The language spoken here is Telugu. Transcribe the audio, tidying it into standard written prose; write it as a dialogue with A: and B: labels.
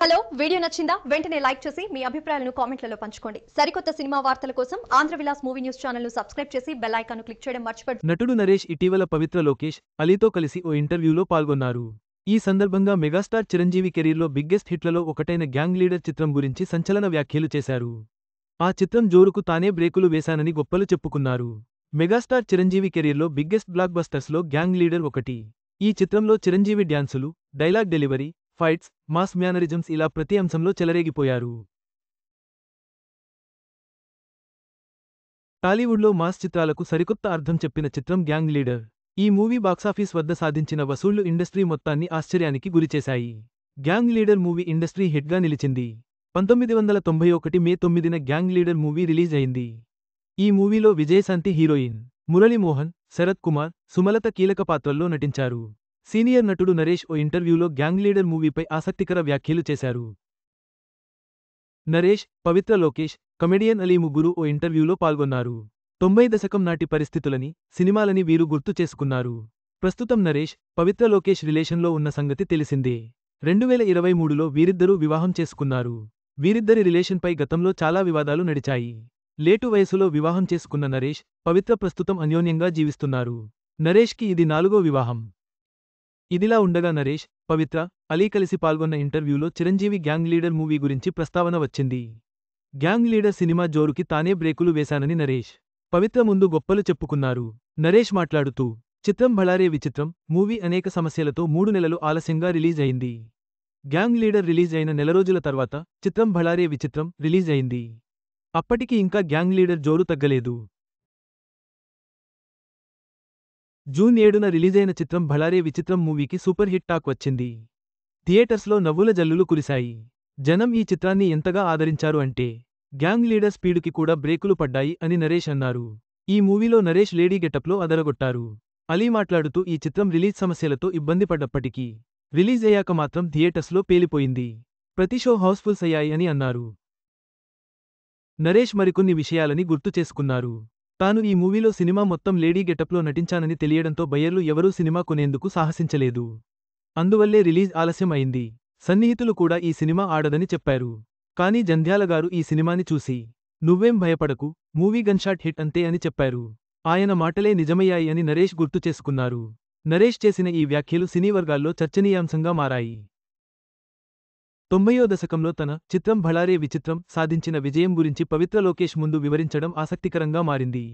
A: హలో వీడియో నచ్చిందా వెంటనే లైక్ చేసి మీ అభిప్రాయాలను కామెంట్లలో పంచుకోండి. సరికొత్త సినిమా వార్తల కోసం ఆంధ్రవిలాస్ మూవీ న్యూస్ ఛానల్ ను సబ్స్క్రైబ్ చేసి బెల్ ఐకాన్ ను క్లిక్ చేయడం మర్చిపోవద్దు.
B: నటుడు నరేష్ ఇటీవల పవిత్ర లోకేష్, అలీతో కలిసి ఓ ఇంటర్వ్యూలో పాల్గొన్నారు. ఈ సందర్భంగా మెగాస్టార్ చిరంజీవి కెరీర్లో బిగ్గెస్ట్ హిట్లలో ఒకటైన గ్యాంగ్ లీడర్ చిత్రం గురించి సంచలన వ్యాఖ్యలు చేశారు. ఆ చిత్రం జోరుకు తానే బ్రేకులు వేశానని గొప్పలు చెప్పుకున్నారు. మెగాస్టార్ చిరంజీవి కెరీర్లో బిగ్గెస్ట్ బ్లాక్ బస్టర్స్లో గ్యాంగ్ లీడర్ ఒకటి. ఈ చిత్రంలో చిరంజీవి డ్యాన్సులు, dialogue delivery, fights, mass mannerisms ఇలా ప్రతి అంశంలో చెలరేగిపోయారు. టాలీవుడ్లో మాస్ చిత్రాలకు సరికొత్త అర్థం చెప్పిన చిత్రం గ్యాంగ్ లీడర్. ఈ మూవీ బాక్సాఫీస్ వద్ద సాధించిన వసూళ్లు ఇండస్ట్రీ మొత్తాన్ని ఆశ్చర్యానికి గురిచేశాయి. గ్యాంగ్ లీడర్ మూవీ ఇండస్ట్రీ హిట్గా నిలిచింది. 1991 మే 9న గ్యాంగ్ లీడర్ మూవీ రిలీజ్ అయింది. ఈ మూవీలో విజయశాంతి హీరోయిన్, మురళీమోహన్, శరత్ కుమార్, సుమలత కీలక పాత్రల్లో నటించారు. సీనియర్ నటుడు నరేష్ ఓ ఇంటర్వ్యూలో గ్యాంగ్ లీడర్ మూవీపై ఆసక్తికర వ్యాఖ్యలు చేశారు. నరేష్, పవిత్ర లోకేష్, కమెడియన్ అలీ ముగ్గురు ఓ ఇంటర్వ్యూలో పాల్గొన్నారు. 90 దశకం నాటి పరిస్థితులని, సినిమాలని వీరు గుర్తు చేసుకున్నారు. ప్రస్తుతం నరేష్, పవిత్ర లోకేష్ రిలేషన్లో ఉన్న సంగతి తెలిసిందే. 2023లో వీరిద్దరూ వివాహం చేసుకున్నారు. వీరిద్దరి రిలేషన్పై గతంలో చాలా వివాదాలు నడిచాయి. లేటు వయసులో వివాహం చేసుకున్న నరేష్, పవిత్ర ప్రస్తుతం అన్యోన్యంగా జీవిస్తున్నారు. నరేష్కి ఇది 4వ వివాహం. ఇదిలా ఉండగా నరేష్, పవిత్ర, అలీ కలిసి పాల్గొన్న ఇంటర్వ్యూలో చిరంజీవి గ్యాంగ్ లీడర్ మూవీ గురించి ప్రస్తావన వచ్చింది. గ్యాంగ్ లీడర్ సినిమా జోరుకి తానే బ్రేకులు వేశానని నరేష్, పవిత్ర ముందు గొప్పలు చెప్పుకున్నారు. నరేష్ మాట్లాడుతూ, చిత్రం భళారే విచిత్రం మూవీ అనేక సమస్యలతో 3 నెలలు ఆలస్యంగా రిలీజ్ అయింది. గ్యాంగ్ లీడర్ రిలీజ్ అయిన నెల రోజుల తర్వాత చిత్రం భళారే విచిత్రం రిలీజ్ అయింది. అప్పటికి ఇంకా గ్యాంగ్ లీడర్ జోరు తగ్గలేదు. జూన్ 7న రిలీజైన చిత్రం భళారే విచిత్రం మూవీకి సూపర్ హిట్ టాక్ వచ్చింది. థియేటర్స్లో నవ్వుల జల్లులు కురిశాయి. జనం ఈ చిత్రాన్ని ఎంతగా ఆదరించారు అంటే గ్యాంగ్ లీడర్ స్పీడుకి కూడా బ్రేకులు పడ్డాయి అని నరేష్ అన్నారు. ఈ మూవీలో నరేష్ లేడీ గెటప్లో అదరగొట్టారు. అలీ మాట్లాడుతూ ఈ చిత్రం రిలీజ్ సమస్యలతో ఇబ్బంది పడ్డప్పటికీ రిలీజ్ అయ్యాక మాత్రం థియేటర్స్లో పేలిపోయింది. ప్రతి షో హౌస్ఫుల్స్ అయ్యాయి అని అన్నారు. నరేష్ మరికొన్ని విషయాలని గుర్తు చేసుకున్నారు. తాను ఈ మూవీలో సినిమా మొత్తం లేడీ గెటప్లో నటించానని తెలియడంతో బయ్యర్లు ఎవరూ సినిమా కొనేందుకు సాహసించలేదు. అందువల్లే రిలీజ్ ఆలస్యం అయింది. సన్నిహితులు కూడా ఈ సినిమా ఆడదని చెప్పారు. కానీ జంధ్యాల గారు ఈ సినిమాని చూసి, నువ్వేం భయపడకు, మూవీ గన్షాట్ హిట్ అంతే అని చెప్పారు. ఆయన మాటలే నిజమయ్యాయి అని నరేష్ గుర్తు చేసుకున్నారు. నరేష్ చేసిన ఈ వ్యాఖ్యలు సినీ వర్గాల్లో చర్చనీయాంశంగా మారాయి. 90వ దశకంలో తన చిత్రం భళారే విచిత్రం సాధించిన విజయం గురించి పవిత్ర లోకేష్ ముందు వివరించడం ఆసక్తికరంగా మారింది.